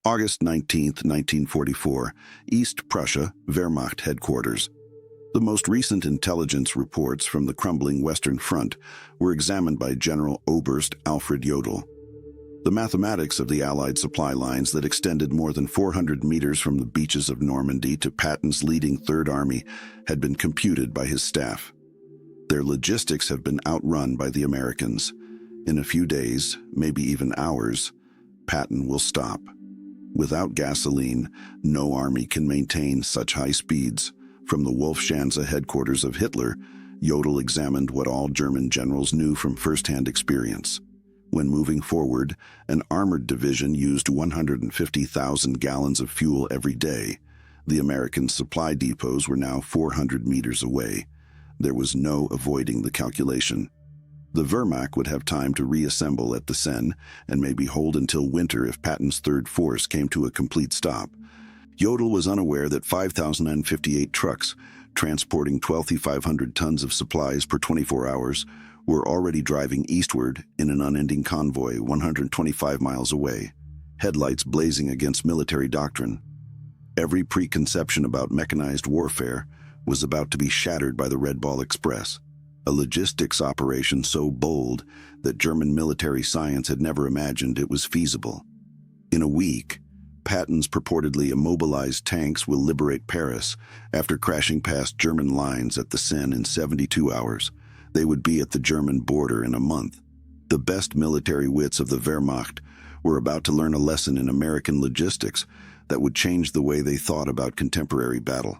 August 19, 1944, East Prussia, Wehrmacht headquarters. The most recent intelligence reports from the crumbling Western Front were examined by General Oberst Alfred Jodl. The mathematics of the Allied supply lines that extended more than 400 meters from the beaches of Normandy to Patton's leading Third Army had been computed by his staff. Their logistics have been outrun by the Americans. In a few days, maybe even hours, Patton will stop. Without gasoline, no army can maintain such high speeds. From the Wolfschanze headquarters of Hitler, Jodl examined what all German generals knew from first-hand experience. When moving forward, an armored division used 150,000 gallons of fuel every day. The American supply depots were now 400 meters away. There was no avoiding the calculation. The Wehrmacht would have time to reassemble at the Seine and maybe hold until winter if Patton's Third Force came to a complete stop. Jodl was unaware that 5,058 trucks, transporting 12,500 tons of supplies per 24 hours, were already driving eastward in an unending convoy 125 miles away, headlights blazing against military doctrine. Every preconception about mechanized warfare was about to be shattered by the Red Ball Express, a logistics operation so bold that German military science had never imagined it was feasible. In a week, Patton's purportedly immobilized tanks will liberate Paris after crashing past German lines at the Seine in 72 hours. They would be at the German border in a month. The best military wits of the Wehrmacht were about to learn a lesson in American logistics that would change the way they thought about contemporary battle.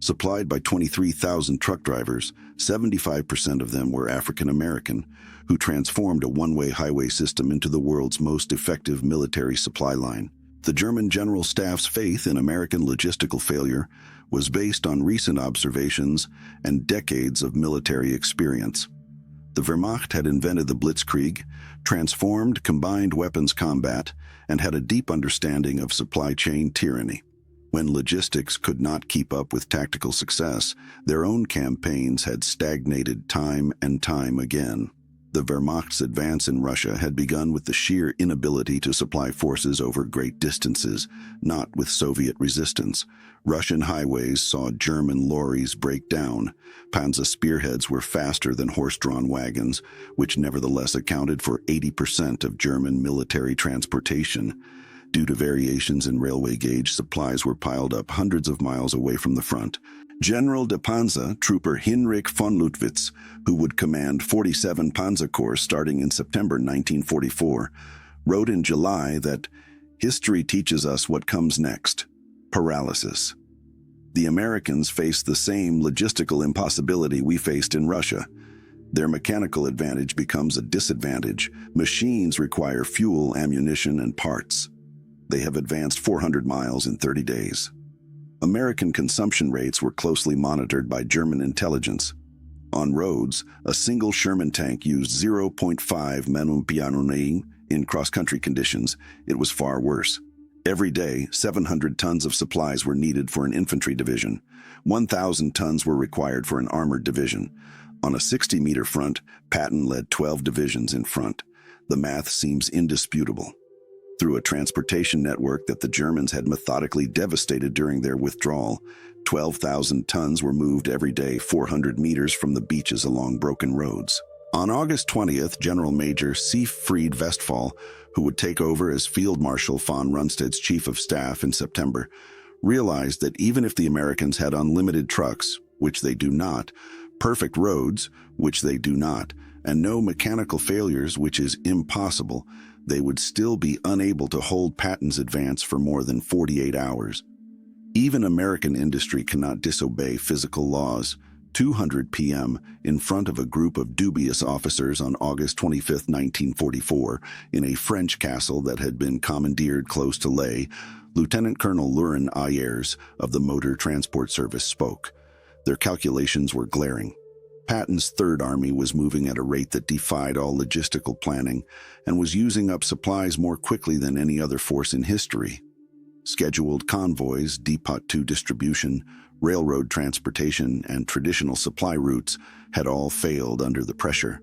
Supplied by 23,000 truck drivers, 75% of them were African American, who transformed a one-way highway system into the world's most effective military supply line. The German General Staff's faith in American logistical failure was based on recent observations and decades of military experience. The Wehrmacht had invented the Blitzkrieg, transformed combined weapons combat, and had a deep understanding of supply chain tyranny. When logistics could not keep up with tactical success, their own campaigns had stagnated time and time again. The Wehrmacht's advance in Russia had begun with the sheer inability to supply forces over great distances, not with Soviet resistance. Russian highways saw German lorries break down. Panzer spearheads were faster than horse-drawn wagons, which nevertheless accounted for 80% of German military transportation. Due to variations in railway gauge, supplies were piled up hundreds of miles away from the front. General de Panzer, Trooper Hinrich von Luttwitz, who would command 47 Panzer Corps starting in September 1944, wrote in July that history teaches us what comes next: paralysis. The Americans faced the same logistical impossibility we faced in Russia. Their mechanical advantage becomes a disadvantage. Machines require fuel, ammunition, and parts. They have advanced 400 miles in 30 days. American consumption rates were closely monitored by German intelligence. On roads, a single Sherman tank used 0.5 Pianonein in cross-country conditions. It was far worse. Every day, 700 tons of supplies were needed for an infantry division. 1,000 tons were required for an armored division. On a 60-meter front, Patton led 12 divisions in front. The math seems indisputable. Through a transportation network that the Germans had methodically devastated during their withdrawal, 12,000 tons were moved every day 400 meters from the beaches along broken roads. On August 20th, General Major Siegfried Westphal, who would take over as Field Marshal von Rundstedt's chief of staff in September, realized that even if the Americans had unlimited trucks, which they do not, perfect roads, which they do not, and no mechanical failures, which is impossible, they would still be unable to hold Patton's advance for more than 48 hours. Even American industry cannot disobey physical laws. 200 p.m., in front of a group of dubious officers on August 25, 1944, in a French castle that had been commandeered close to Leh, Lieutenant Colonel Laurent Ayers of the Motor Transport Service spoke. Their calculations were glaring. Patton's Third Army was moving at a rate that defied all logistical planning and was using up supplies more quickly than any other force in history. Scheduled convoys, depot to distribution, railroad transportation, and traditional supply routes had all failed under the pressure.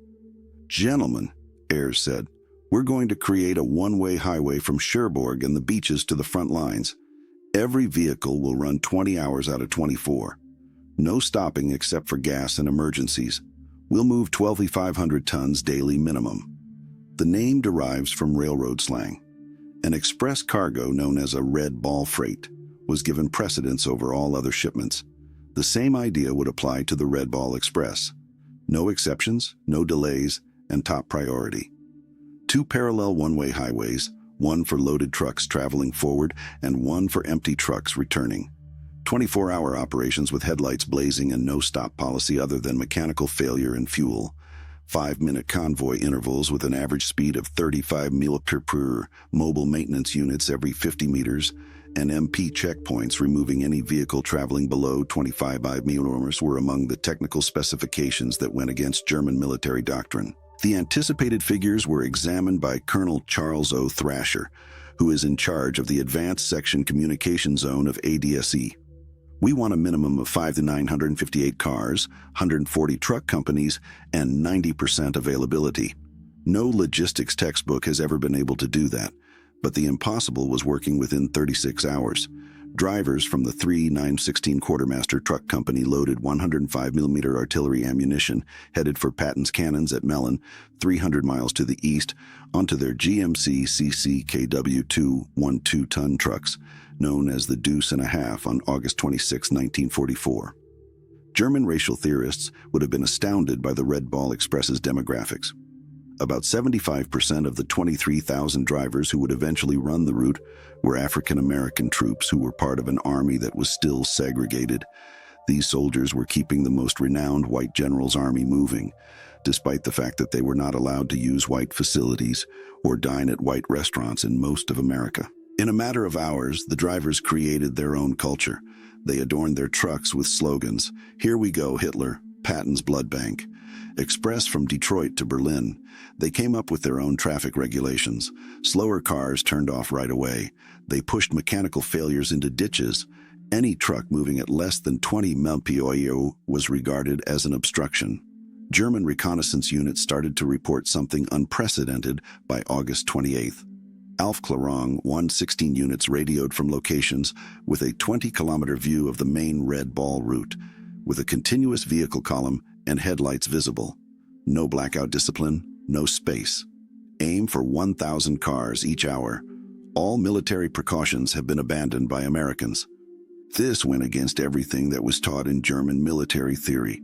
"Gentlemen," Ayres said, We're going to create a one-way highway from Cherbourg and the beaches to the front lines. Every vehicle will run 20 hours out of 24. No stopping except for gas and emergencies. We'll move 12,500 tons daily minimum. The name derives from railroad slang. An express cargo known as a red ball freight was given precedence over all other shipments. The same idea would apply to the Red Ball Express. No exceptions, no delays, and top priority. 2 parallel one-way highways, one for loaded trucks traveling forward and one for empty trucks returning. 24-hour operations with headlights blazing and no stop policy other than mechanical failure and fuel. 5-minute convoy intervals with an average speed of 35 mph, mobile maintenance units every 50 meters, and MP checkpoints removing any vehicle traveling below 25 mph were among the technical specifications that went against German military doctrine. The anticipated figures were examined by Colonel Charles O. Thrasher, who is in charge of the Advanced Section Communication Zone of ADSE. We want a minimum of 5 to 958 cars, 140 truck companies, and 90% availability. No logistics textbook has ever been able to do that, but the impossible was working within 36 hours. Drivers from the 3 9/16 Quartermaster Truck Company loaded 105mm artillery ammunition headed for Patton's cannons at Melun, 300 miles to the east, onto their GMC CCKW 212-ton trucks, known as the Deuce and a Half, on August 26, 1944. German racial theorists would have been astounded by the Red Ball Express's demographics. About 75% of the 23,000 drivers who would eventually run the route were African-American troops who were part of an army that was still segregated. These soldiers were keeping the most renowned white general's army moving, despite the fact that they were not allowed to use white facilities or dine at white restaurants in most of America. In a matter of hours, the drivers created their own culture. They adorned their trucks with slogans, "Here we go, Hitler," "Patton's Blood Bank." Express from Detroit to Berlin, they came up with their own traffic regulations. Slower cars turned off right away. They pushed mechanical failures into ditches. Any truck moving at less than 20 mph was regarded as an obstruction. German reconnaissance units started to report something unprecedented by August 28th. Aufklärung 116 units radioed from locations with a 20-kilometer view of the main Red Ball route, with a continuous vehicle column and headlights visible. No blackout discipline, no space. Aim for 1,000 cars each hour. All military precautions have been abandoned by Americans. This went against everything that was taught in German military theory.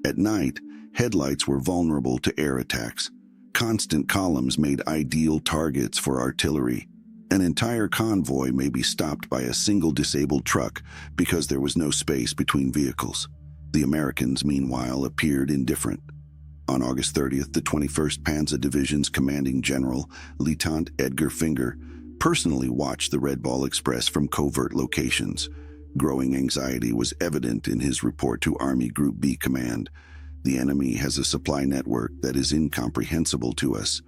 At night, headlights were vulnerable to air attacks. Constant columns made ideal targets for artillery. An entire convoy may be stopped by a single disabled truck because there was no space between vehicles. The Americans, meanwhile, appeared indifferent. On August 30th, the 21st Panzer Division's commanding general, Lieutenant Edgar Finger, personally watched the Red Ball Express from covert locations. Growing anxiety was evident in his report to Army Group B Command. The enemy has a supply network that is incomprehensible to us.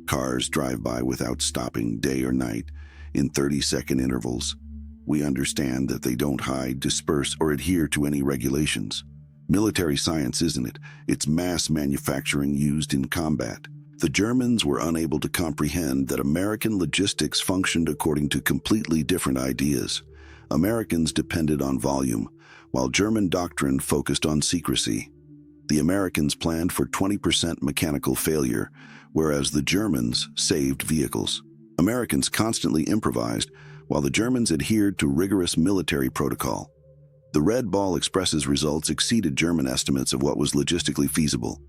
Cars drive by without stopping day or night, in 30-second intervals. We understand that they don't hide, disperse, or adhere to any regulations. Military science, isn't it? It's mass manufacturing used in combat. The Germans were unable to comprehend that American logistics functioned according to completely different ideas. Americans depended on volume, while German doctrine focused on secrecy. The Americans planned for 20% mechanical failure, whereas the Germans saved vehicles. Americans constantly improvised, while the Germans adhered to rigorous military protocol. The Red Ball Express's results exceeded German estimates of what was logistically feasible.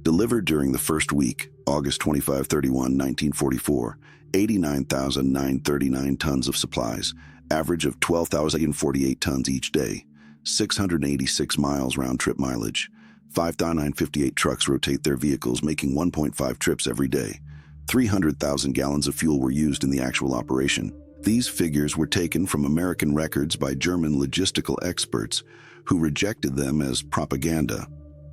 Delivered during the first week, August 25-31, 1944, 89,939 tons of supplies, average of 12,048 tons each day, 686 miles round-trip mileage. 5,958 trucks rotate their vehicles, making 1.5 trips every day. 300,000 gallons of fuel were used in the actual operation. These figures were taken from American records by German logistical experts, who rejected them as propaganda.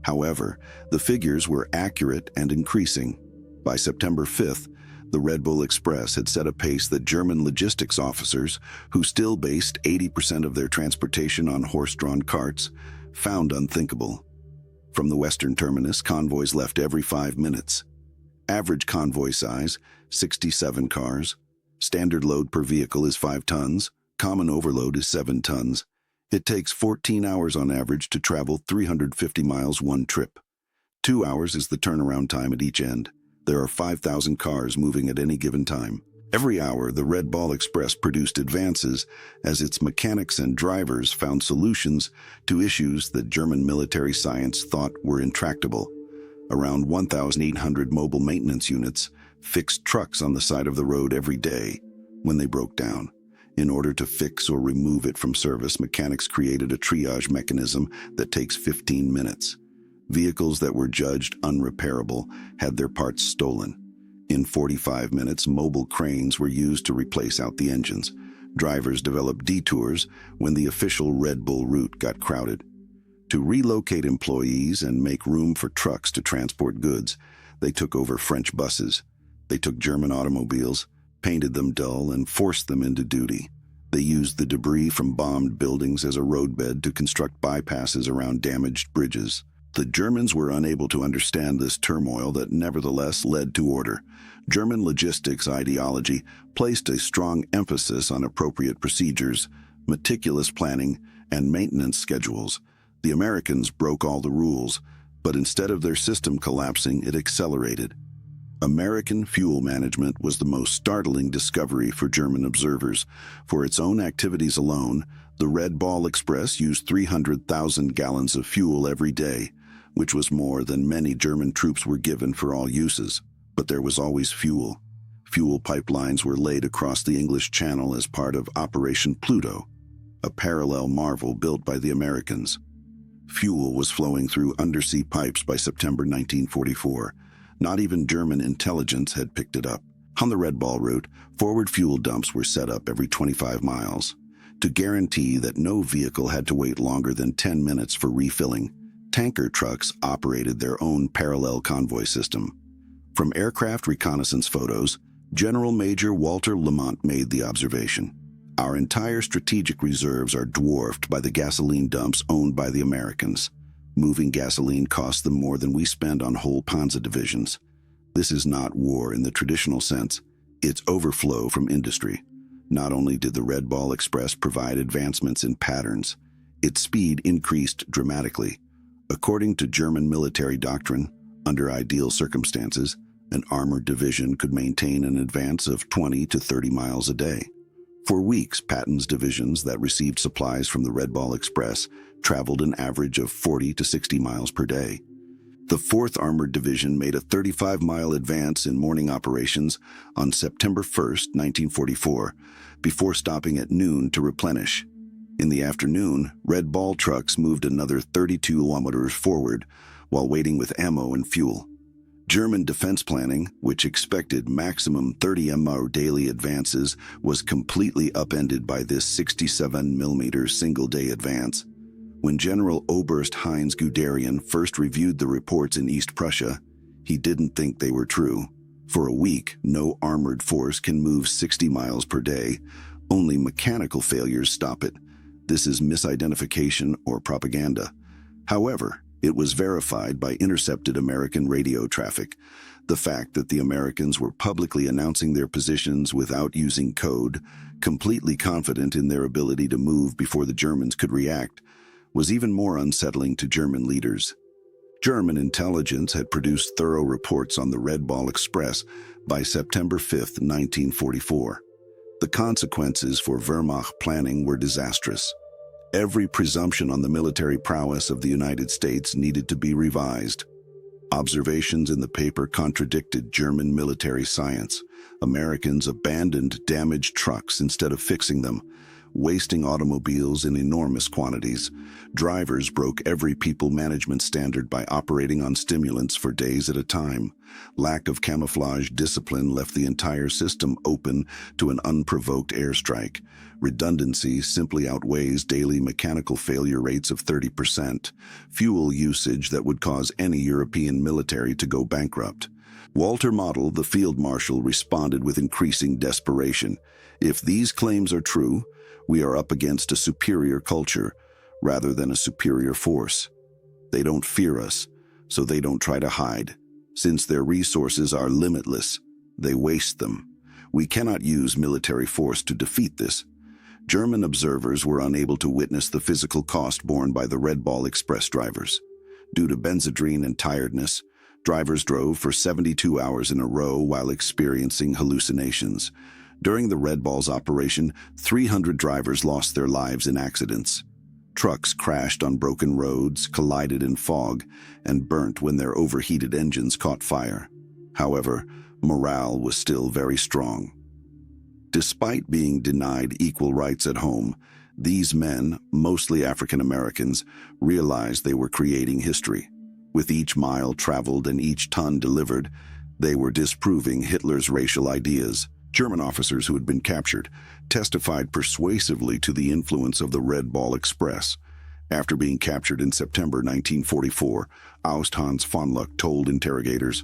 However, the figures were accurate and increasing. By September 5th, the Red Bull Express had set a pace that German logistics officers, who still based 80% of their transportation on horse-drawn carts, found unthinkable. From the western terminus, convoys left every 5 minutes. Average convoy size, 67 cars. Standard load per vehicle is 5 tons. Common overload is 7 tons. It takes 14 hours on average to travel 350 miles one trip. 2 hours is the turnaround time at each end. There are 5,000 cars moving at any given time. Every hour, the Red Ball Express produced advances as its mechanics and drivers found solutions to issues that German military science thought were intractable. Around 1,800 mobile maintenance units fixed trucks on the side of the road every day when they broke down. In order to fix or remove it from service, mechanics created a triage mechanism that takes 15 minutes. Vehicles that were judged unrepairable had their parts stolen. In 45 minutes, mobile cranes were used to replace out the engines. Drivers developed detours when the official Red Bull route got crowded. To relocate employees and make room for trucks to transport goods, they took over French buses. They took German automobiles, painted them dull, and forced them into duty. They used the debris from bombed buildings as a roadbed to construct bypasses around damaged bridges. The Germans were unable to understand this turmoil that nevertheless led to order. German logistics ideology placed a strong emphasis on appropriate procedures, meticulous planning, and maintenance schedules. The Americans broke all the rules, but instead of their system collapsing, it accelerated. American fuel management was the most startling discovery for German observers. For its own activities alone, the Red Ball Express used 300,000 gallons of fuel every day, which was more than many German troops were given for all uses. But there was always fuel. Fuel pipelines were laid across the English Channel as part of Operation Pluto, a parallel marvel built by the Americans. Fuel was flowing through undersea pipes by September 1944. Not even German intelligence had picked it up. On the Red Ball route, forward fuel dumps were set up every 25 miles. To guarantee that no vehicle had to wait longer than 10 minutes for refilling, tanker trucks operated their own parallel convoy system. From aircraft reconnaissance photos, General Major Walter Lamont made the observation. Our entire strategic reserves are dwarfed by the gasoline dumps owned by the Americans. Moving gasoline costs them more than we spend on whole Panzer divisions. This is not war in the traditional sense. It's overflow from industry. Not only did the Red Ball Express provide advancements in patterns, its speed increased dramatically. According to German military doctrine, under ideal circumstances, an armored division could maintain an advance of 20 to 30 miles a day. For weeks, Patton's divisions that received supplies from the Red Ball Express traveled an average of 40 to 60 miles per day. The 4th Armored Division made a 35-mile advance in morning operations on September 1, 1944, before stopping at noon to replenish. In the afternoon, Red Ball trucks moved another 32 kilometers forward while waiting with ammo and fuel. German defense planning, which expected maximum 30 MR daily advances, was completely upended by this 67mm single-day advance. When General Oberst Heinz Guderian first reviewed the reports in East Prussia, he didn't think they were true. For a week, no armored force can move 60 miles per day. Only mechanical failures stop it. This is misidentification or propaganda. However, it was verified by intercepted American radio traffic. The fact that the Americans were publicly announcing their positions without using code, completely confident in their ability to move before the Germans could react, was even more unsettling to German leaders. German intelligence had produced thorough reports on the Red Ball Express by September 5, 1944. The consequences for Wehrmacht planning were disastrous. Every presumption on the military prowess of the United States needed to be revised. Observations in the paper contradicted German military science. Americans abandoned damaged trucks instead of fixing them, wasting automobiles in enormous quantities. Drivers broke every people management standard by operating on stimulants for days at a time. Lack of camouflage discipline left the entire system open to an unprovoked airstrike. Redundancy simply outweighs daily mechanical failure rates of 30%, fuel usage that would cause any European military to go bankrupt. Walter Model, the field marshal, responded with increasing desperation. If these claims are true, we are up against a superior culture rather than a superior force. They don't fear us, so they don't try to hide. Since their resources are limitless, they waste them. We cannot use military force to defeat this. German observers were unable to witness the physical cost borne by the Red Ball Express drivers. Due to benzodrine and tiredness, drivers drove for 72 hours in a row while experiencing hallucinations. During the Red Ball's operation, 300 drivers lost their lives in accidents. Trucks crashed on broken roads, collided in fog, and burnt when their overheated engines caught fire. However, morale was still very strong. Despite being denied equal rights at home, these men, mostly African Americans, realized they were creating history. With each mile traveled and each ton delivered, they were disproving Hitler's racial ideas. German officers who had been captured testified persuasively to the influence of the Red Ball Express. After being captured in September 1944, Aust Hans von Luck told interrogators,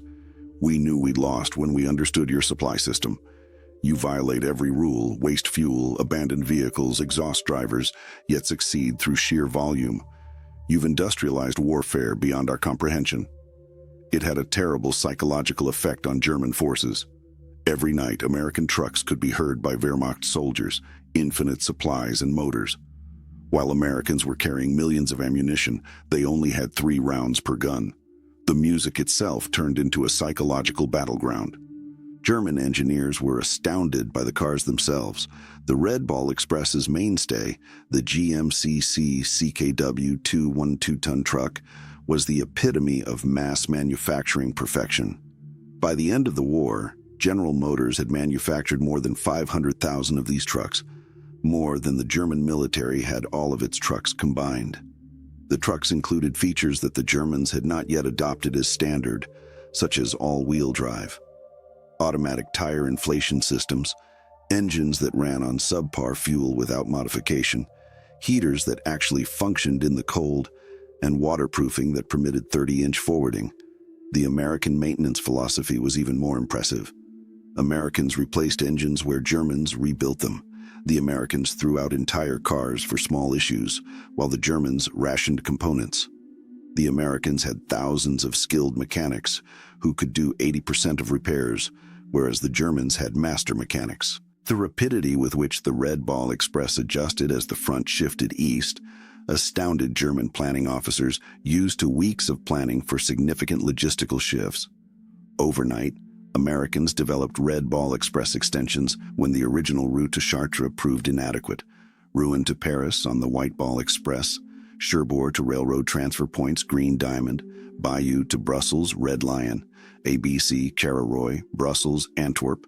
"We knew we'd lost when we understood your supply system. You violate every rule, waste fuel, abandon vehicles, exhaust drivers, yet succeed through sheer volume. You've industrialized warfare beyond our comprehension." It had a terrible psychological effect on German forces. Every night, American trucks could be heard by Wehrmacht soldiers, infinite supplies and motors. While Americans were carrying millions of ammunition, they only had 3 rounds per gun. The music itself turned into a psychological battleground. German engineers were astounded by the cars themselves. The Red Ball Express's mainstay, the GMCC CKW 212-ton truck, was the epitome of mass manufacturing perfection. By the end of the war, General Motors had manufactured more than 500,000 of these trucks, more than the German military had all of its trucks combined. The trucks included features that the Germans had not yet adopted as standard, such as all-wheel drive, automatic tire inflation systems, engines that ran on subpar fuel without modification, heaters that actually functioned in the cold, and waterproofing that permitted 30-inch forwarding. The American maintenance philosophy was even more impressive. Americans replaced engines where Germans rebuilt them. The Americans threw out entire cars for small issues, while the Germans rationed components. The Americans had thousands of skilled mechanics who could do 80% of repairs, whereas the Germans had master mechanics. The rapidity with which the Red Ball Express adjusted as the front shifted east astounded German planning officers used to weeks of planning for significant logistical shifts. Overnight, Americans developed Red Ball Express extensions when the original route to Chartres proved inadequate. Rouen to Paris on the White Ball Express, Cherbourg to railroad transfer points Green Diamond, Bayeux to Brussels Red Lion, ABC Charleroi, Brussels, Antwerp.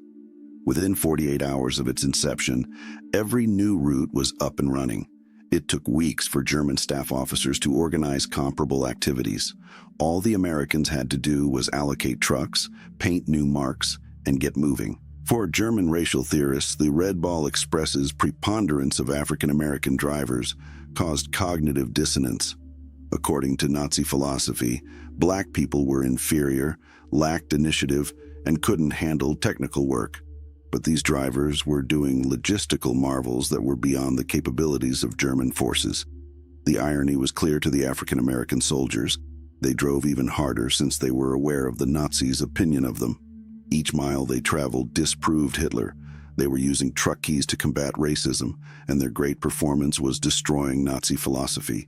Within 48 hours of its inception, every new route was up and running. It took weeks for German staff officers to organize comparable activities. All the Americans had to do was allocate trucks, paint new marks, and get moving. For German racial theorists, the Red Ball Express's preponderance of African-American drivers caused cognitive dissonance. According to Nazi philosophy, black people were inferior, lacked initiative, and couldn't handle technical work. But these drivers were doing logistical marvels that were beyond the capabilities of German forces. The irony was clear to the African-American soldiers. They drove even harder since they were aware of the Nazis' opinion of them. Each mile they traveled disproved Hitler. They were using truck keys to combat racism, and their great performance was destroying Nazi philosophy.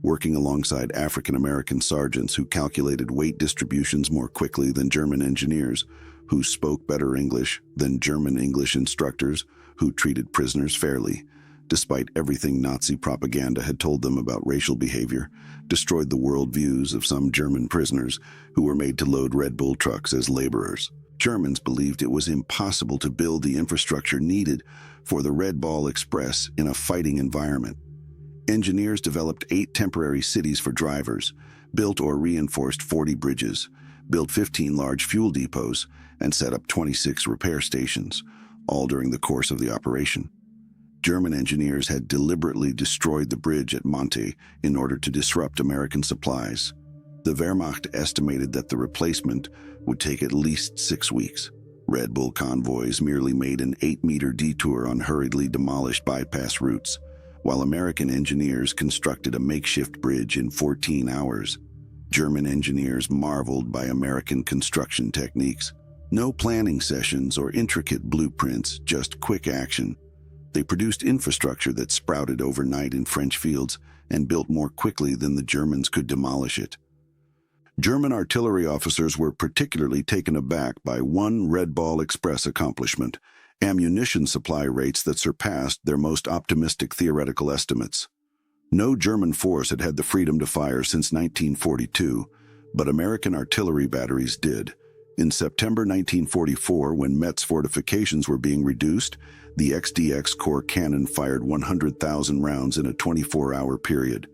Working alongside African-American sergeants who calculated weight distributions more quickly than German engineers, who spoke better English than German English instructors, who treated prisoners fairly, despite everything Nazi propaganda had told them about racial behavior, destroyed the worldviews of some German prisoners who were made to load Red Bull trucks as laborers. Germans believed it was impossible to build the infrastructure needed for the Red Ball Express in a fighting environment. Engineers developed 8 temporary cities for drivers, built or reinforced 40 bridges, built 15 large fuel depots, and set up 26 repair stations, all during the course of the operation. German engineers had deliberately destroyed the bridge at Monte in order to disrupt American supplies. The Wehrmacht estimated that the replacement would take at least 6 weeks. Red Bull convoys merely made an 8-meter detour on hurriedly demolished bypass routes, while American engineers constructed a makeshift bridge in 14 hours. German engineers marveled by American construction techniques. No planning sessions or intricate blueprints, just quick action. They produced infrastructure that sprouted overnight in French fields and built more quickly than the Germans could demolish it. German artillery officers were particularly taken aback by one Red Ball Express accomplishment: ammunition supply rates that surpassed their most optimistic theoretical estimates. No German force had had the freedom to fire since 1942, but American artillery batteries did. In September 1944, when Metz fortifications were being reduced, the XDX Corps cannon fired 100,000 rounds in a 24-hour period.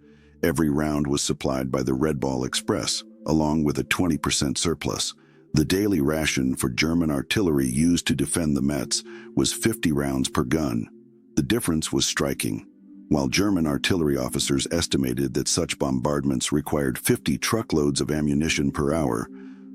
Every round was supplied by the Red Ball Express, along with a 20% surplus. The daily ration for German artillery used to defend the Metz was 50 rounds per gun. The difference was striking. While German artillery officers estimated that such bombardments required 50 truckloads of ammunition per hour,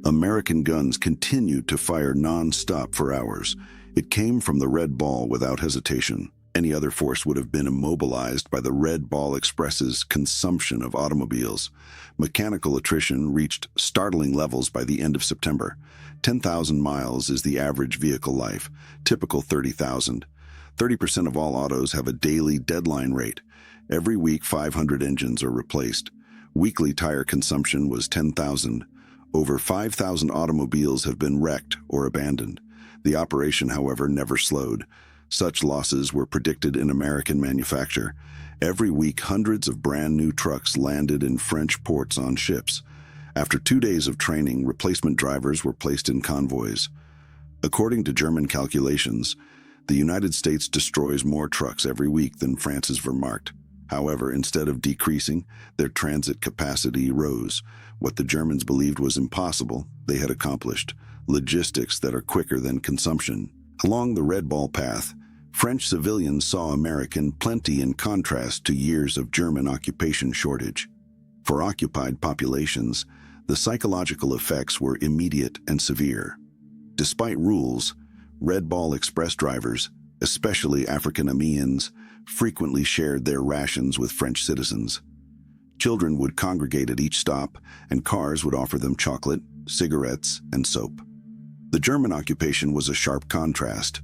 American guns continued to fire non-stop for hours. It came from the Red Ball without hesitation. Any other force would have been immobilized by the Red Ball Express's consumption of automobiles. Mechanical attrition reached startling levels by the end of September. 10,000 miles is the average vehicle life, typical 30,000. 30% of all autos have a daily deadline rate. Every week, 500 engines are replaced. Weekly tire consumption was 10,000. Over 5,000 automobiles have been wrecked or abandoned. The operation, however, never slowed. Such losses were predicted in American manufacture. Every week, hundreds of brand-new trucks landed in French ports on ships. After 2 days of training, replacement drivers were placed in convoys. According to German calculations, the United States destroys more trucks every week than France's Wehrmacht. However, instead of decreasing, their transit capacity rose. What the Germans believed was impossible, they had accomplished: logistics that are quicker than consumption. Along the Red Ball path, French civilians saw American plenty in contrast to years of German occupation shortage. For occupied populations, the psychological effects were immediate and severe. Despite rules, Red Ball Express drivers, especially African-Americans, frequently shared their rations with French citizens. Children would congregate at each stop, and cars would offer them chocolate, cigarettes, and soap. The German occupation was a sharp contrast.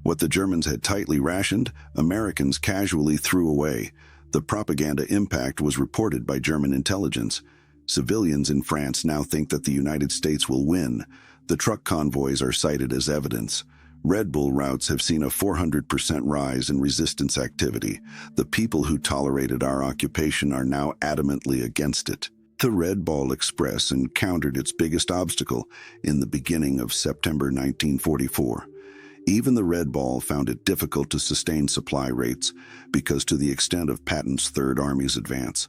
What the Germans had tightly rationed, Americans casually threw away. The propaganda impact was reported by German intelligence. Civilians in France now think that the United States will win. The truck convoys are cited as evidence. Red Bull routes have seen a 400% rise in resistance activity. The people who tolerated our occupation are now adamantly against it. The Red Ball Express encountered its biggest obstacle in the beginning of September 1944. Even the Red Ball found it difficult to sustain supply rates because to the extent of Patton's Third Army's advance.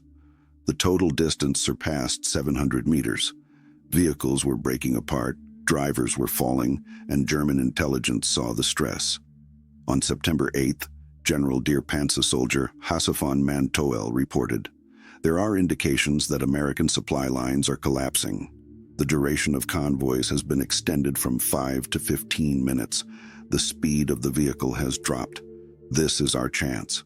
The total distance surpassed 700 meters. Vehicles were breaking apart, drivers were falling, and German intelligence saw the stress. On September 8th, General Panzer soldier Hasse von Manteuffel reported, "There are indications that American supply lines are collapsing. The duration of convoys has been extended from 5 to 15 minutes. The speed of the vehicle has dropped. This is our chance."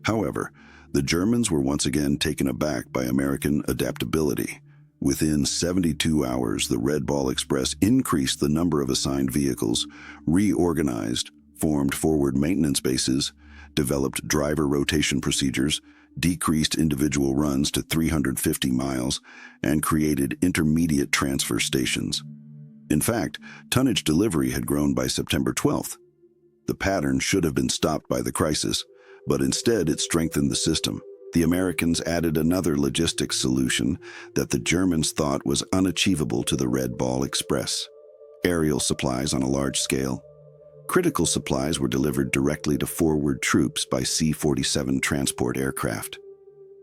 However, the Germans were once again taken aback by American adaptability. Within 72 hours, the Red Ball Express increased the number of assigned vehicles, reorganized, formed forward maintenance bases, developed driver rotation procedures, decreased individual runs to 350 miles, and created intermediate transfer stations. In fact, tonnage delivery had grown by September 12th. The pattern should have been stopped by the crisis, but instead it strengthened the system. The Americans added another logistics solution that the Germans thought was unachievable to the Red Ball Express: aerial supplies on a large scale. Critical supplies were delivered directly to forward troops by C-47 transport aircraft.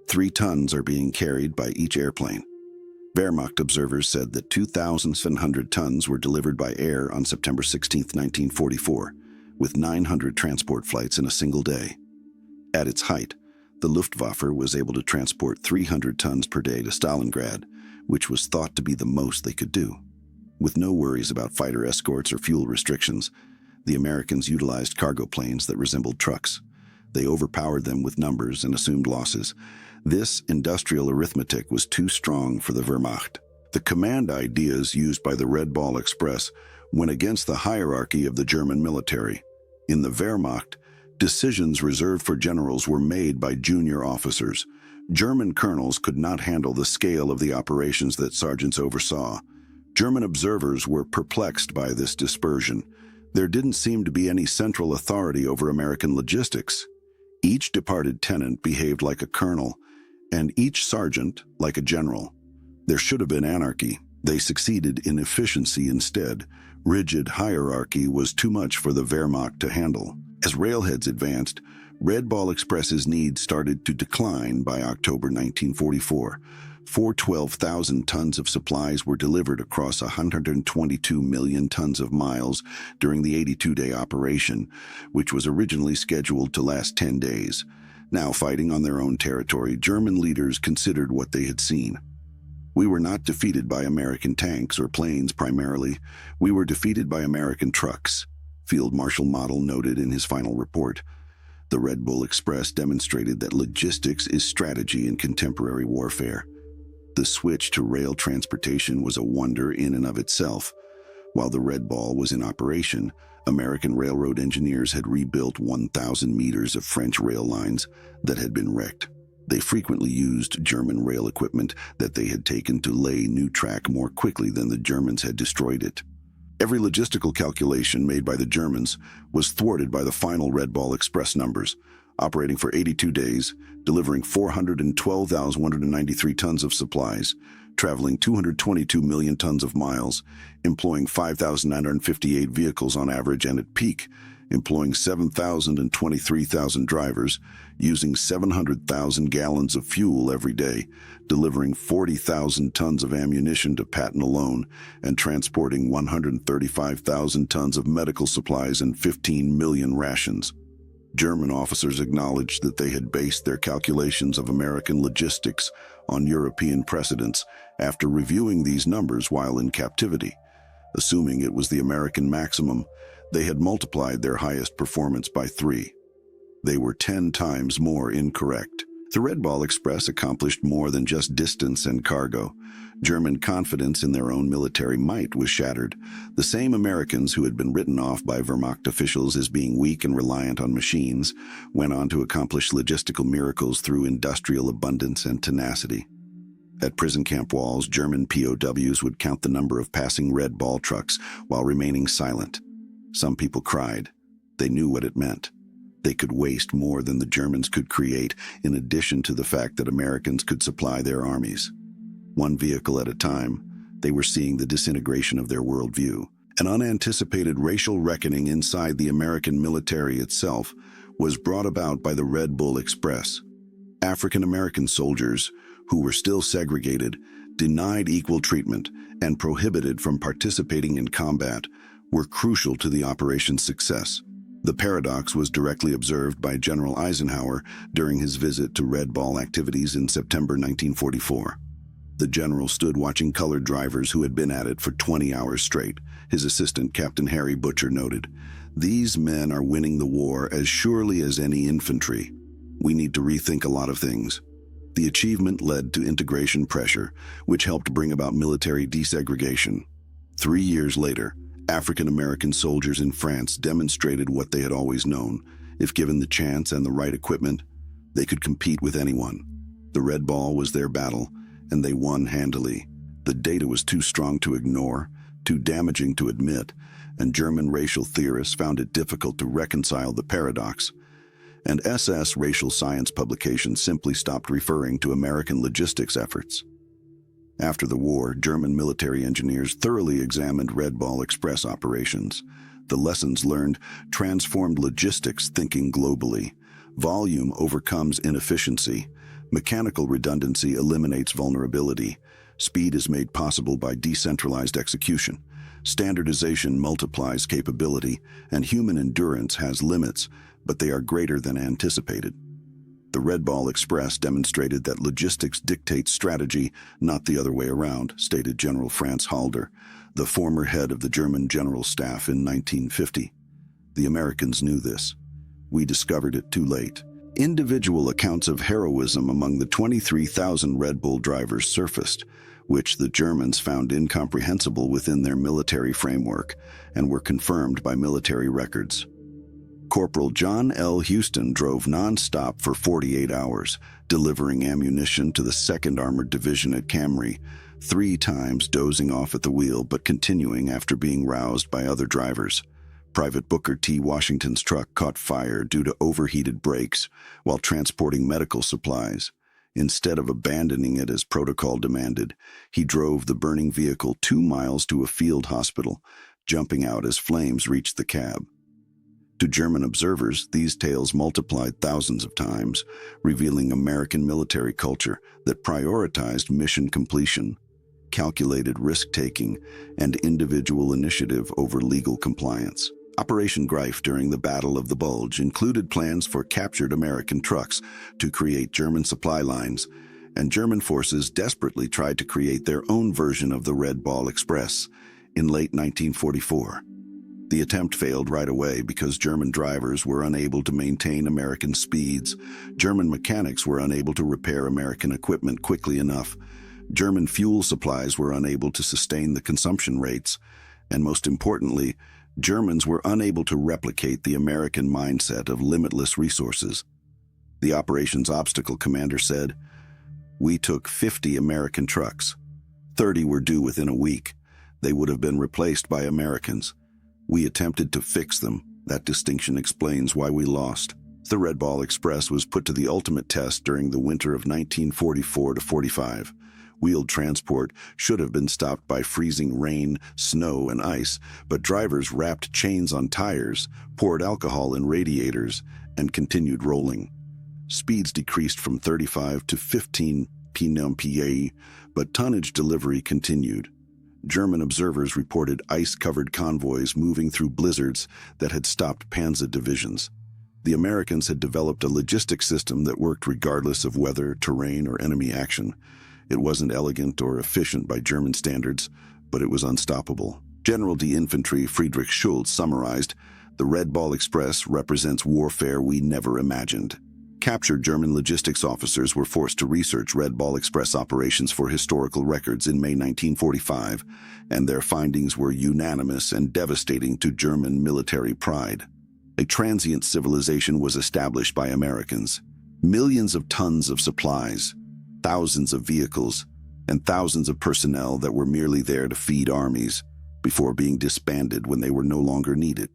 3 tons are being carried by each airplane. Wehrmacht observers said that 2,700 tons were delivered by air on September 16, 1944, with 900 transport flights in a single day. At its height, the Luftwaffe was able to transport 300 tons per day to Stalingrad, which was thought to be the most they could do. With no worries about fighter escorts or fuel restrictions, the Americans utilized cargo planes that resembled trucks. They overpowered them with numbers and assumed losses. This industrial arithmetic was too strong for the Wehrmacht. The command ideas used by the Red Ball Express went against the hierarchy of the German military. In the Wehrmacht, decisions reserved for generals were made by junior officers. German colonels could not handle the scale of the operations that sergeants oversaw. German observers were perplexed by this dispersion. There didn't seem to be any central authority over American logistics. Each departed tenant behaved like a colonel, and each sergeant like a general. There should have been anarchy. They succeeded in efficiency instead. Rigid hierarchy was too much for the Wehrmacht to handle. As railheads advanced, Red Ball Express's needs started to decline by October 1944. 412,000 tons of supplies were delivered across 122 million tons of miles during the 82-day operation, which was originally scheduled to last 10 days. Now fighting on their own territory, German leaders considered what they had seen. We were not defeated by American tanks or planes primarily. We were defeated by American trucks, Field Marshal Model noted in his final report. The Red Bull Express demonstrated that logistics is strategy in contemporary warfare. The switch to rail transportation was a wonder in and of itself. While the Red Ball was in operation, American railroad engineers had rebuilt 1,000 meters of French rail lines that had been wrecked. They frequently used German rail equipment that they had taken to lay new track more quickly than the Germans had destroyed it. Every logistical calculation made by the Germans was thwarted by the final Red Ball Express numbers, operating for 82 days, delivering 412,193 tons of supplies, traveling 222 million tons of miles, employing 5,958 vehicles on average, and at peak, employing 7,000 and 23,000 drivers, using 700,000 gallons of fuel every day, delivering 40,000 tons of ammunition to Patton alone, and transporting 135,000 tons of medical supplies and 15 million rations. German officers acknowledged that they had based their calculations of American logistics on European precedents after reviewing these numbers while in captivity. Assuming it was the American maximum, they had multiplied their highest performance by 3. They were 10 times more incorrect. The Red Ball Express accomplished more than just distance and cargo. German confidence in their own military might was shattered. The same Americans who had been written off by Wehrmacht officials as being weak and reliant on machines went on to accomplish logistical miracles through industrial abundance and tenacity. At prison camp walls, German POWs would count the number of passing Red Ball trucks while remaining silent. Some people cried. They knew what it meant. They could waste more than the Germans could create, in addition to the fact that Americans could supply their armies. One vehicle at a time, they were seeing the disintegration of their worldview. An unanticipated racial reckoning inside the American military itself was brought about by the Red Bull Express. African American soldiers, who were still segregated, denied equal treatment, and prohibited from participating in combat, were crucial to the operation's success. The paradox was directly observed by General Eisenhower during his visit to Red Ball activities in September 1944. The general stood watching colored drivers who had been at it for 20 hours straight. His assistant, Captain Harry Butcher, noted, "These men are winning the war as surely as any infantry. We need to rethink a lot of things." The achievement led to integration pressure, which helped bring about military desegregation. 3 years later, African American soldiers in France demonstrated what they had always known. If given the chance and the right equipment, they could compete with anyone. The Red Ball was their battle, and they won handily. The data was too strong to ignore, too damaging to admit, and German racial theorists found it difficult to reconcile the paradox. And SS racial science publications simply stopped referring to American logistics efforts. After the war, German military engineers thoroughly examined Red Ball Express operations. The lessons learned transformed logistics thinking globally. Volume overcomes inefficiency. Mechanical redundancy eliminates vulnerability. Speed is made possible by decentralized execution. Standardization multiplies capability, and human endurance has limits, but they are greater than anticipated. The Red Ball Express demonstrated that logistics dictates strategy, not the other way around, stated General Franz Halder, the former head of the German General Staff in 1950. The Americans knew this. We discovered it too late. Individual accounts of heroism among the 23,000 Red Bull drivers surfaced. which the Germans found incomprehensible within their military framework and were confirmed by military records. Corporal John L. Houston drove non-stop for 48 hours, delivering ammunition to the 2nd Armored Division at Camry, 3 times dozing off at the wheel but continuing after being roused by other drivers. Private Booker T. Washington's truck caught fire due to overheated brakes while transporting medical supplies. Instead of abandoning it as protocol demanded, he drove the burning vehicle 2 miles to a field hospital, jumping out as flames reached the cab. To German observers, these tales multiplied thousands of times, revealing American military culture that prioritized mission completion, calculated risk-taking, and individual initiative over legal compliance. Operation Greif during the Battle of the Bulge included plans for captured American trucks to create German supply lines, and German forces desperately tried to create their own version of the Red Ball Express in late 1944. The attempt failed right away because German drivers were unable to maintain American speeds, German mechanics were unable to repair American equipment quickly enough, German fuel supplies were unable to sustain the consumption rates, and most importantly, Germans were unable to replicate the American mindset of limitless resources. The operation's obstacle commander said, "We took 50 American trucks. 30 were due within a week. They would have been replaced by Americans. We attempted to fix them. That distinction explains why we lost." The Red Ball Express was put to the ultimate test during the winter of 1944-45. Wheeled transport should have been stopped by freezing rain, snow, and ice, but drivers wrapped chains on tires, poured alcohol in radiators, and continued rolling. Speeds decreased from 35 to 15 km/h, but tonnage delivery continued. German observers reported ice-covered convoys moving through blizzards that had stopped panzer divisions. The Americans had developed a logistics system that worked regardless of weather, terrain, or enemy action. It wasn't elegant or efficient by German standards, but it was unstoppable. General d'Infanterie Friedrich Schulz summarized, "The Red Ball Express represents warfare we never imagined." Captured German logistics officers were forced to research Red Ball Express operations for historical records in May 1945, and their findings were unanimous and devastating to German military pride. A transient civilization was established by Americans. Millions of tons of supplies, thousands of vehicles, and thousands of personnel that were merely there to feed armies before being disbanded when they were no longer needed.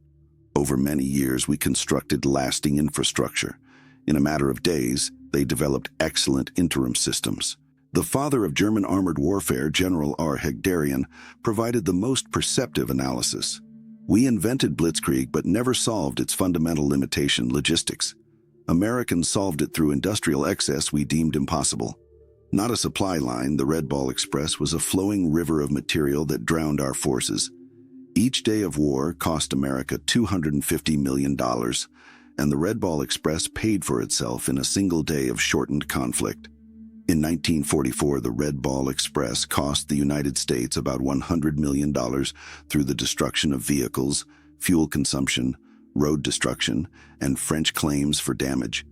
Over many years, we constructed lasting infrastructure. In a matter of days, they developed excellent interim systems. The father of German armored warfare, General R. Hegdarian, provided the most perceptive analysis. "We invented Blitzkrieg but never solved its fundamental limitation, logistics. Americans solved it through industrial excess we deemed impossible. Not a supply line, the Red Ball Express was a flowing river of material that drowned our forces. Each day of war cost America $250 million, and the Red Ball Express paid for itself in a single day of shortened conflict. In 1944, the Red Ball Express cost the United States about $100 million through the destruction of vehicles, fuel consumption, road destruction, and French claims for damage.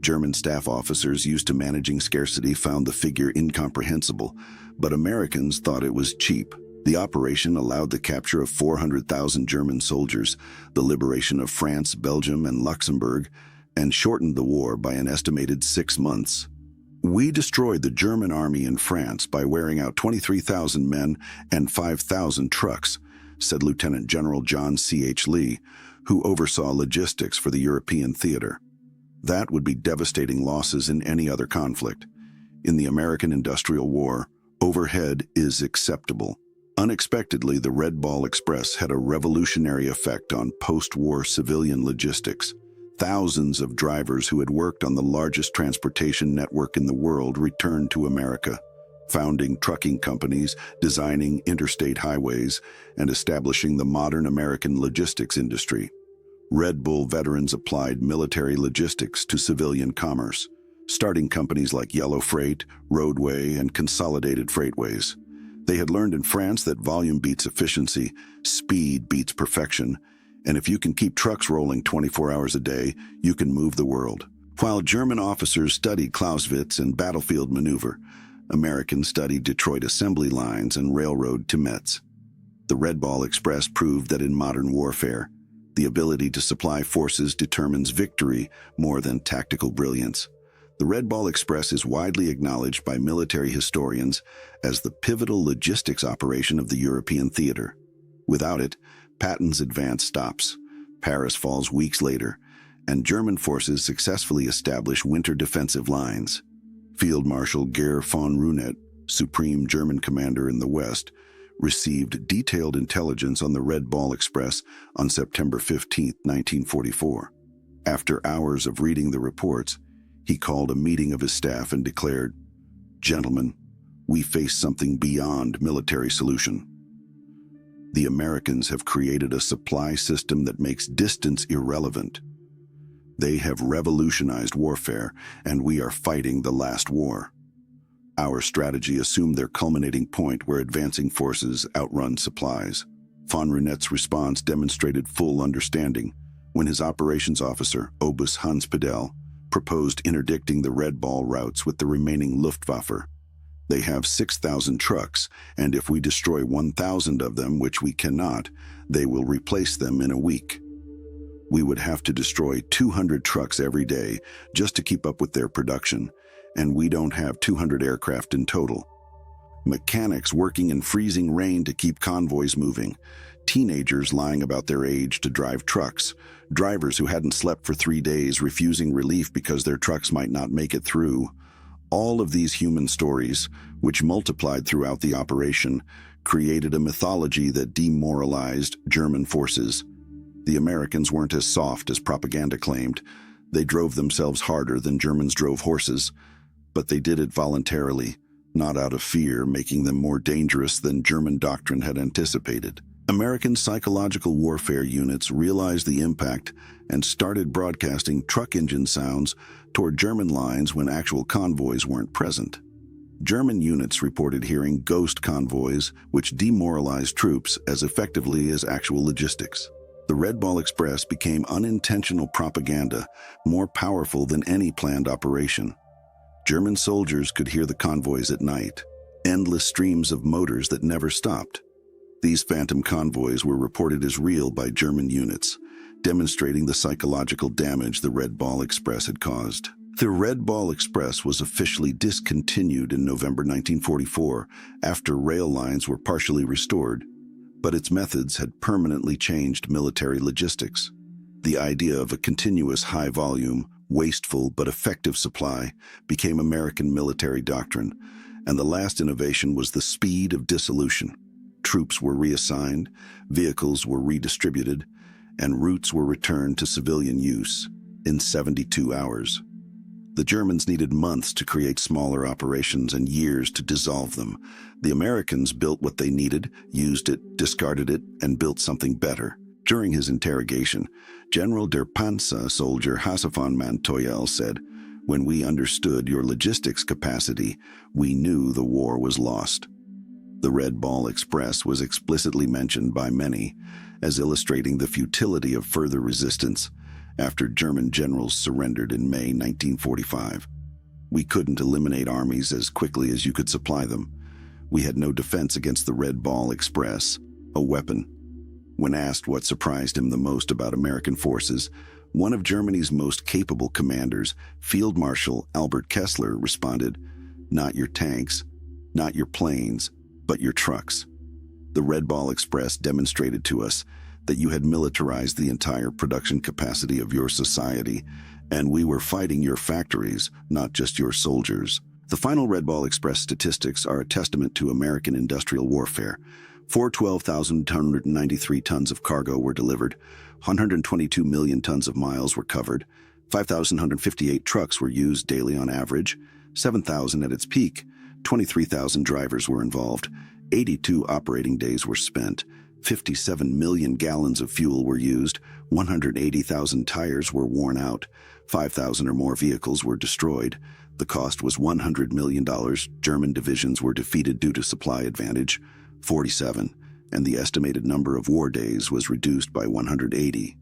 German staff officers used to managing scarcity found the figure incomprehensible, but Americans thought it was cheap. The operation allowed the capture of 400,000 German soldiers, the liberation of France, Belgium, and Luxembourg, and shortened the war by an estimated 6 months. "We destroyed the German army in France by wearing out 23,000 men and 5,000 trucks," said Lieutenant General John C.H. Lee, who oversaw logistics for the European theater. That would be devastating losses in any other conflict. In the American Industrial War, overhead is acceptable. Unexpectedly, the Red Ball Express had a revolutionary effect on post-war civilian logistics. Thousands of drivers who had worked on the largest transportation network in the world returned to America, founding trucking companies, designing interstate highways, and establishing the modern American logistics industry. Red Bull veterans applied military logistics to civilian commerce, starting companies like Yellow Freight, Roadway, and Consolidated Freightways. They had learned in France that volume beats efficiency, speed beats perfection, and if you can keep trucks rolling 24 hours a day, you can move the world. While German officers studied Clausewitz and battlefield maneuver, Americans studied Detroit assembly lines and railroad to Metz. The Red Ball Express proved that in modern warfare, the ability to supply forces determines victory more than tactical brilliance. The Red Ball Express is widely acknowledged by military historians as the pivotal logistics operation of the European theater. Without it, Patton's advance stops, Paris falls weeks later, and German forces successfully establish winter defensive lines. Field Marshal Gerd von Rundert, supreme German commander in the West, received detailed intelligence on the Red Ball Express on September 15, 1944. After hours of reading the reports, he called a meeting of his staff and declared, "Gentlemen, we face something beyond military solution. The Americans have created a supply system that makes distance irrelevant. They have revolutionized warfare, and we are fighting the last war. Our strategy assumed their culminating point where advancing forces outrun supplies." Von Runet's response demonstrated full understanding when his operations officer, Oberst Hans Pedell, proposed interdicting the Red Ball routes with the remaining Luftwaffe. "They have 6,000 trucks, and if we destroy 1,000 of them, which we cannot, they will replace them in a week. We would have to destroy 200 trucks every day just to keep up with their production, and we don't have 200 aircraft in total. Mechanics working in freezing rain to keep convoys moving, teenagers lying about their age to drive trucks, drivers who hadn't slept for 3 days refusing relief because their trucks might not make it through. All of these human stories, which multiplied throughout the operation, created a mythology that demoralized German forces. The Americans weren't as soft as propaganda claimed. They drove themselves harder than Germans drove horses, but they did it voluntarily, not out of fear, making them more dangerous than German doctrine had anticipated. American psychological warfare units realized the impact and started broadcasting truck engine sounds toward German lines when actual convoys weren't present. German units reported hearing ghost convoys, which demoralized troops as effectively as actual logistics. The Red Ball Express became unintentional propaganda, more powerful than any planned operation. German soldiers could hear the convoys at night, endless streams of motors that never stopped. These phantom convoys were reported as real by German units, demonstrating the psychological damage the Red Ball Express had caused. The Red Ball Express was officially discontinued in November 1944 after rail lines were partially restored, but its methods had permanently changed military logistics. The idea of a continuous high-volume, wasteful but effective supply became American military doctrine, and the last innovation was the speed of dissolution. Troops were reassigned, vehicles were redistributed, and routes were returned to civilian use in 72 hours. The Germans needed months to create smaller operations and years to dissolve them. The Americans built what they needed, used it, discarded it, and built something better. During his interrogation, General der Panzer soldier Hasse von Mantoyel said, "When we understood your logistics capacity, we knew the war was lost." The Red Ball Express was explicitly mentioned by many as illustrating the futility of further resistance after German generals surrendered in May 1945. "We couldn't eliminate armies as quickly as you could supply them. We had no defense against the Red Ball Express, a weapon." When asked what surprised him the most about American forces, one of Germany's most capable commanders, Field Marshal Albert Kessler, responded, "Not your tanks, not your planes, but your trucks. The Red Ball Express demonstrated to us that you had militarized the entire production capacity of your society, and we were fighting your factories, not just your soldiers." The final Red Ball Express statistics are a testament to American industrial warfare. 412,293 tons of cargo were delivered, 122 million tons of miles were covered, 5,158 trucks were used daily on average, 7,000 at its peak, 23,000 drivers were involved, 82 operating days were spent, 57 million gallons of fuel were used, 180,000 tires were worn out, 5,000 or more vehicles were destroyed. The cost was $100 million. German divisions were defeated due to supply advantage, 47, and the estimated number of war days was reduced by 180.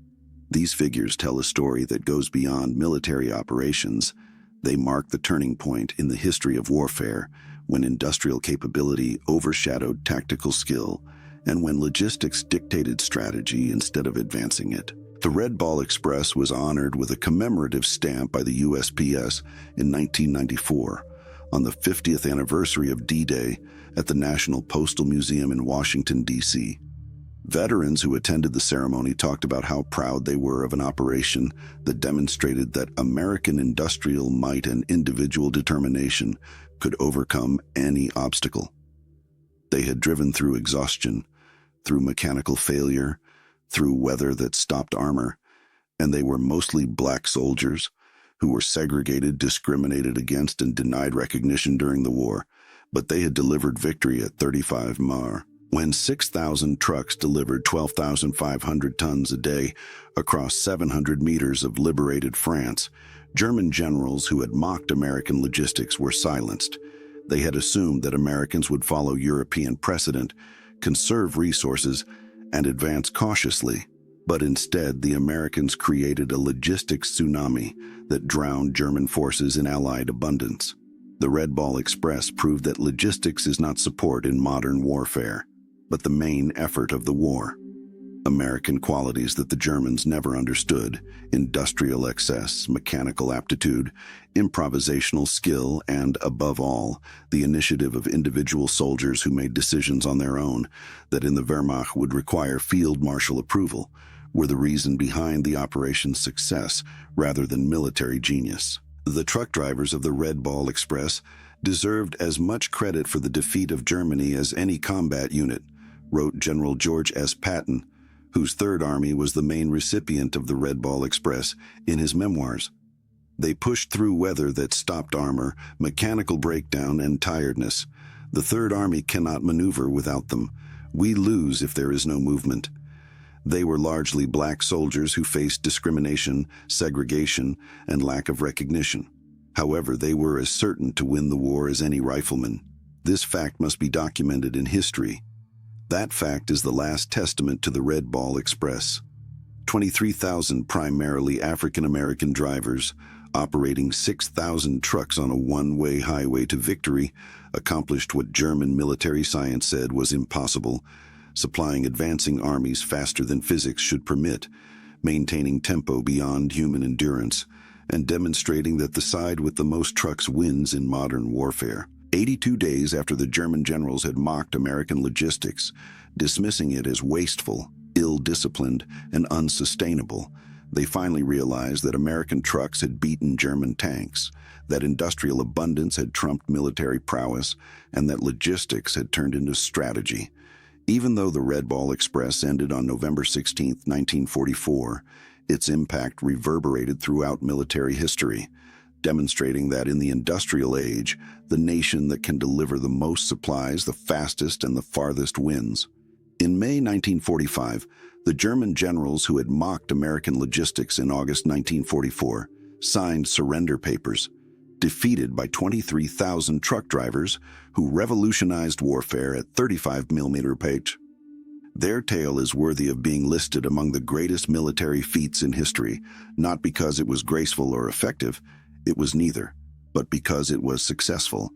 These figures tell a story that goes beyond military operations. They mark the turning point in the history of warfare, when industrial capability overshadowed tactical skill, and when logistics dictated strategy instead of advancing it. The Red Ball Express was honored with a commemorative stamp by the USPS in 1994 on the 50th anniversary of D-Day at the National Postal Museum in Washington, D.C. Veterans who attended the ceremony talked about how proud they were of an operation that demonstrated that American industrial might and individual determination could overcome any obstacle. They had driven through exhaustion, through mechanical failure, through weather that stopped armor, and they were mostly black soldiers who were segregated, discriminated against, and denied recognition during the war, but they had delivered victory at 35 Mar. When 6,000 trucks delivered 12,500 tons a day across 700 meters of liberated France, German generals who had mocked American logistics were silenced. They had assumed that Americans would follow European precedent, conserve resources, and advance cautiously. But instead, the Americans created a logistics tsunami that drowned German forces in Allied abundance. The Red Ball Express proved that logistics is not support in modern warfare, but the main effort of the war. American qualities that the Germans never understood: industrial excess, mechanical aptitude, improvisational skill, and, above all, the initiative of individual soldiers who made decisions on their own that in the Wehrmacht would require field marshal approval, were the reason behind the operation's success rather than military genius. The truck drivers of the Red Ball Express deserved as much credit for the defeat of Germany as any combat unit, wrote General George S. Patton, whose Third Army was the main recipient of the Red Ball Express, in his memoirs. They pushed through weather that stopped armor, mechanical breakdown, and tiredness. The Third Army cannot maneuver without them. We lose if there is no movement. They were largely black soldiers who faced discrimination, segregation, and lack of recognition. However, they were as certain to win the war as any rifleman. This fact must be documented in history. That fact is the last testament to the Red Ball Express. 23,000 primarily African-American drivers, operating 6,000 trucks on a one-way highway to victory, accomplished what German military science said was impossible: supplying advancing armies faster than physics should permit, maintaining tempo beyond human endurance, and demonstrating that the side with the most trucks wins in modern warfare. 82 days after the German generals had mocked American logistics, dismissing it as wasteful, ill-disciplined, and unsustainable, they finally realized that American trucks had beaten German tanks, that industrial abundance had trumped military prowess, and that logistics had turned into strategy. Even though the Red Ball Express ended on November 16, 1944, its impact reverberated throughout military history, demonstrating that in the industrial age, the nation that can deliver the most supplies the fastest and the farthest wins. In May 1945, the German generals who had mocked American logistics in August 1944 signed surrender papers, defeated by 23,000 truck drivers who revolutionized warfare at 35mm pace. Their tale is worthy of being listed among the greatest military feats in history, not because it was graceful or effective. It was neither, but because it was successful.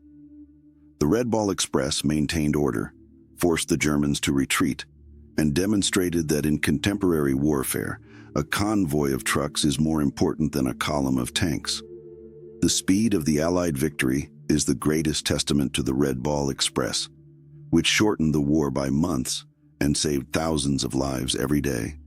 The Red Ball Express maintained order, forced the Germans to retreat, and demonstrated that in contemporary warfare, a convoy of trucks is more important than a column of tanks. The speed of the Allied victory is the greatest testament to the Red Ball Express, which shortened the war by months and saved thousands of lives every day.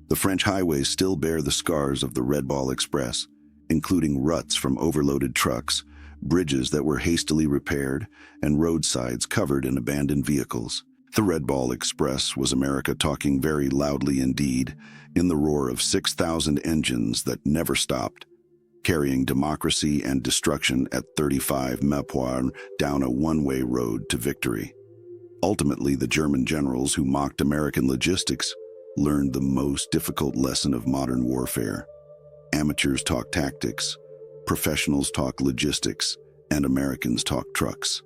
The French highways still bear the scars of the Red Ball Express, including ruts from overloaded trucks, bridges that were hastily repaired, and roadsides covered in abandoned vehicles. The Red Ball Express was America talking very loudly indeed, in the roar of 6,000 engines that never stopped, carrying democracy and destruction at 35 mph down a one-way road to victory. Ultimately, the German generals who mocked American logistics learned the most difficult lesson of modern warfare. Amateurs talk tactics, professionals talk logistics, and Americans talk trucks.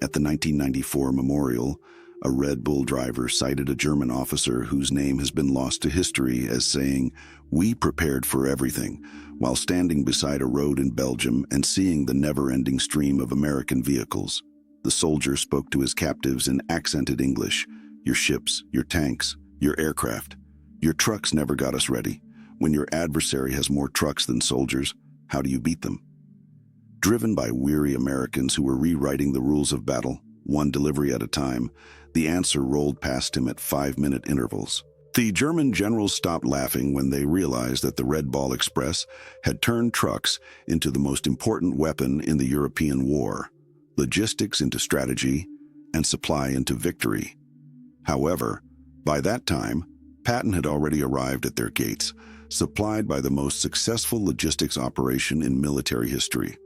At the 1994 memorial, a Red Bull driver cited a German officer whose name has been lost to history as saying, "We prepared for everything," while standing beside a road in Belgium and seeing the never-ending stream of American vehicles. The soldier spoke to his captives in accented English. Your ships, your tanks, your aircraft. Your trucks never got us ready. When your adversary has more trucks than soldiers, how do you beat them? Driven by weary Americans who were rewriting the rules of battle, one delivery at a time, the answer rolled past him at 5-minute intervals. The German generals stopped laughing when they realized that the Red Ball Express had turned trucks into the most important weapon in the European war, logistics into strategy, and supply into victory. However, by that time, Patton had already arrived at their gates, supplied by the most successful logistics operation in military history.